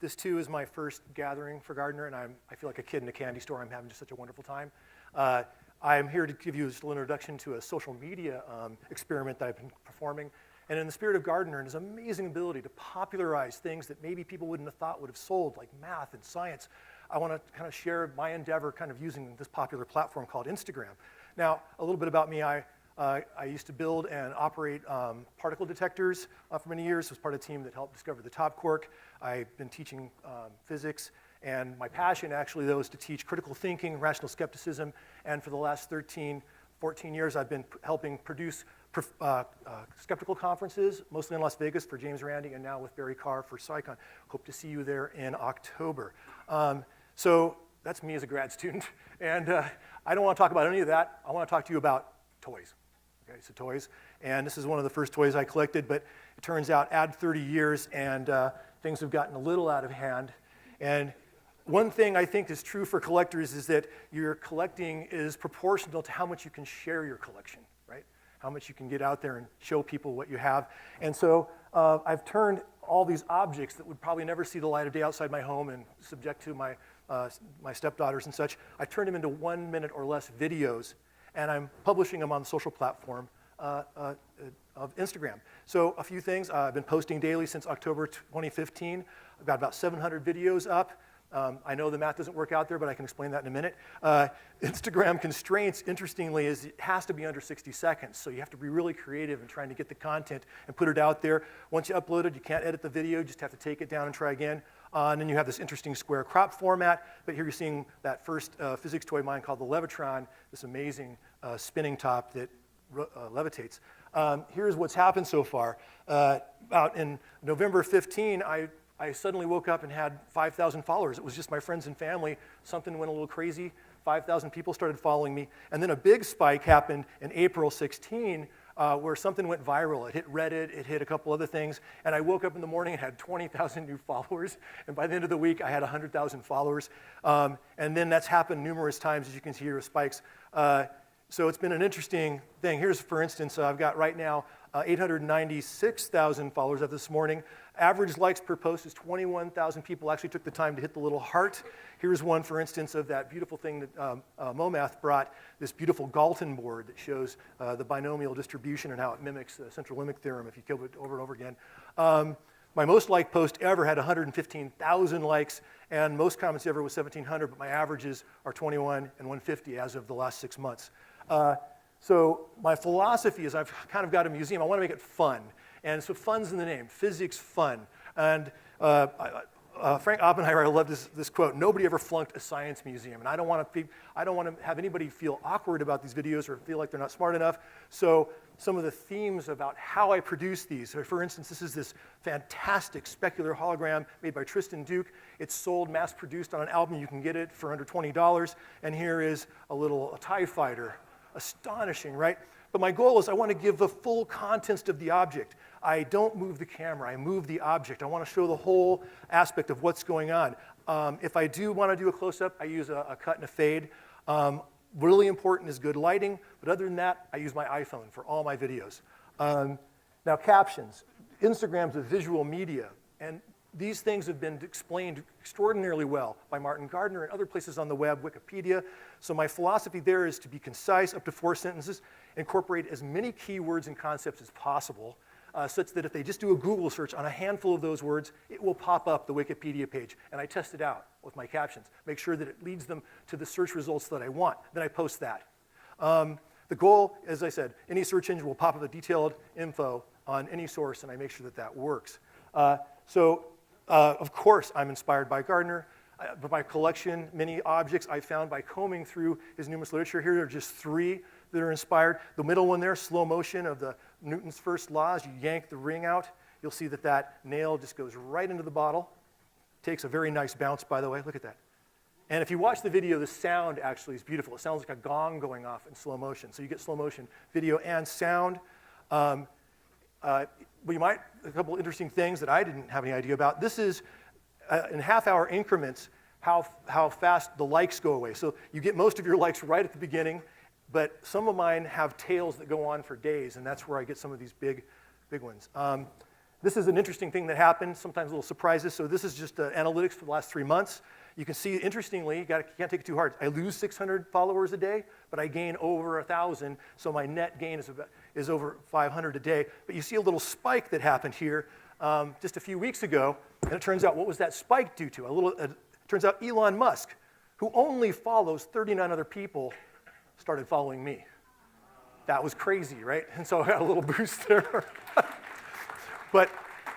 This too is my first gathering for Gardner, and I feel like a kid in a candy store. I'm having just such a wonderful time. I'm here to give you just a little introduction to a social media experiment that I've been performing. And in the spirit of Gardner and his amazing ability to popularize things that maybe people wouldn't have thought would have sold, like math and science, I want to kind of share my endeavor kind of using this popular platform called Instagram. Now, a little bit about me. I used to build and operate particle detectors for many years. I was part of a team that helped discover the top quark. I've been teaching physics, and my passion actually, though, is to teach critical thinking, rational skepticism, and for the last 13, 14 years, I've been helping produce skeptical conferences, mostly in Las Vegas for James Randi, and now with Barry Carr for SciCon. Hope to see you there in October. So that's me as a grad student, and I don't want to talk about any of that. I want to talk to you about toys. Okay, so toys, and this is one of the first toys I collected, but it turns out add 30 years and things have gotten a little out of hand. And one thing I think is true for collectors is that your collecting is proportional to how much you can share your collection, right? How much you can get out there and show people what you have. And so I've turned all these objects that would probably never see the light of day outside my home and subject to my stepdaughters and such, I turned them into 1 minute or less videos, and I'm publishing them on the social platform of Instagram. So a few things, I've been posting daily since October 2015. I've got about 700 videos up. I know the math doesn't work out there, but I can explain that in a minute. Instagram constraints, interestingly, is it has to be under 60 seconds. So you have to be really creative in trying to get the content and put it out there. Once you upload it, you can't edit the video, you just have to take it down and try again. And then you have this interesting square crop format. But here you're seeing that first physics toy of mine called the Levitron, this amazing spinning top that levitates. Here's what's happened so far. About in November 15, I suddenly woke up and had 5,000 followers. It was just my friends and family. Something went a little crazy. 5,000 people started following me. And then a big spike happened in April 16 where something went viral. It hit Reddit, it hit a couple other things. And I woke up in the morning and had 20,000 new followers. And by the end of the week, I had 100,000 followers. And then that's happened numerous times, as you can see here, spikes. So it's been an interesting thing. Here's, for instance, I've got right now 896,000 followers of this morning. Average likes per post is 21,000 people actually took the time to hit the little heart. Here's one, for instance, of that beautiful thing that Momath brought, this beautiful Galton board that shows the binomial distribution and how it mimics the central limit theorem if you kill it over and over again. My most liked post ever had 115,000 likes, and most comments ever was 1,700, but my averages are 21 and 150 as of the last 6 months. So my philosophy is I've kind of got a museum. I want to make it fun. And so fun's in the name, physics fun. And Frank Oppenheimer, I love this quote, nobody ever flunked a science museum. And I don't want to have anybody feel awkward about these videos or feel like they're not smart enough. So some of the themes about how I produce these. So for instance, this is this fantastic specular hologram made by Tristan Duke. It's sold, mass-produced on an album. You can get it for under $20. And here is a TIE fighter. Astonishing, right? But my goal is I want to give the full context of the object. I don't move the camera, I move the object. I want to show the whole aspect of what's going on. If I do want to do a close-up, I use a cut and a fade. Really important is good lighting, but other than that, I use my iPhone for all my videos. Now captions. Instagram's a visual media, and these things have been explained extraordinarily well by Martin Gardner and other places on the web, Wikipedia. So my philosophy there is to be concise, up to 4 sentences, incorporate as many keywords and concepts as possible, such that if they just do a Google search on a handful of those words, it will pop up the Wikipedia page. And I test it out with my captions, make sure that it leads them to the search results that I want. Then I post that. The goal, as I said, any search engine will pop up the detailed info on any source, and I make sure that that works. Of course, I'm inspired by Gardner. But my collection, many objects I found by combing through his numerous literature. Here are just 3 that are inspired. The middle one there, slow motion of Newton's first laws. You yank the ring out, you'll see that that nail just goes right into the bottle. Takes a very nice bounce, by the way. Look at that. And if you watch the video, the sound actually is beautiful. It sounds like a gong going off in slow motion. So you get slow motion video and sound. A couple interesting things that I didn't have any idea about. This is in half-hour increments how fast the likes go away. So you get most of your likes right at the beginning, but some of mine have tails that go on for days, and that's where I get some of these big ones. This is an interesting thing that happened, sometimes little surprises. So this is just analytics for the last 3 months. You can see, interestingly, you can't take it too hard. I lose 600 followers a day, but I gain over 1,000, so my net gain is over 500 a day. But you see a little spike that happened here just a few weeks ago, and it turns out, what was that spike due to? It turns out Elon Musk, who only follows 39 other people, started following me. That was crazy, right? And so I got a little boost there. But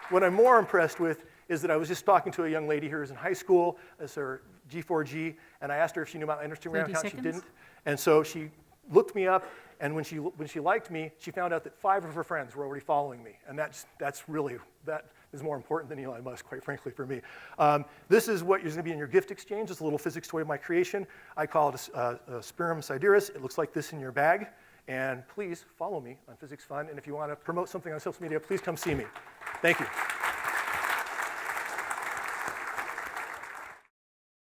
what I'm more impressed with is that I was just talking to a young lady who was in high school, as her G4G, and I asked her if she knew about my Instagram account. She didn't. And so she looked me up, and when she liked me, she found out that 5 of her friends were already following me. And that is more important than Elon Musk, quite frankly, for me. This is what is going to be in your gift exchange. It's a little physics toy of my creation. I call it a Spirum Sidereus. It looks like this in your bag. And please follow me on Physics Fun. And if you want to promote something on social media, please come see me. Thank you.